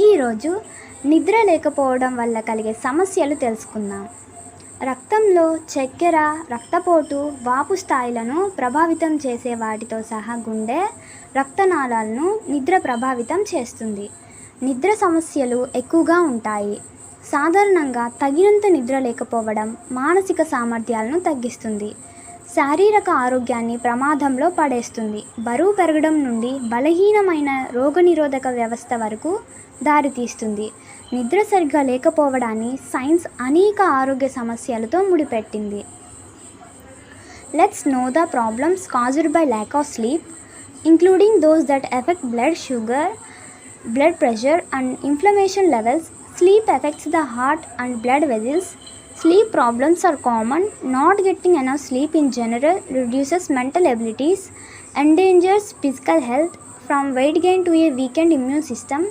ఈరోజు నిద్ర లేకపోవడం వల్ల కలిగే సమస్యలు తెలుసుకుందాం. రక్తంలో చక్కెర, రక్తపోటు, వాపు స్థాయిలను ప్రభావితం చేసే వాటితో సహా గుండె, రక్తనాళాలను నిద్ర ప్రభావితం చేస్తుంది. నిద్ర సమస్యలు ఎక్కువగా ఉంటాయి. సాధారణంగా తగినంత నిద్ర లేకపోవడం మానసిక సామర్థ్యాలను తగ్గిస్తుంది. శారీరక ఆరోగ్యాన్ని ప్రమాదంలో పడేస్తుంది. బరువు పెరగడం నుండి బలహీనమైన రోగనిరోధక వ్యవస్థ వరకు దారితీస్తుంది. నిద్ర సరిగ్గా లేకపోవడాన్ని సైన్స్ అనేక ఆరోగ్య సమస్యలతో ముడిపెట్టింది. Let's know the problems caused by lack of sleep, including those that affect blood sugar, blood pressure and inflammation levels. Sleep affects the heart and blood vessels. Sleep problems are common. Not getting enough sleep in general reduces mental abilities, endangers physical health, from weight gain to a weakened immune system.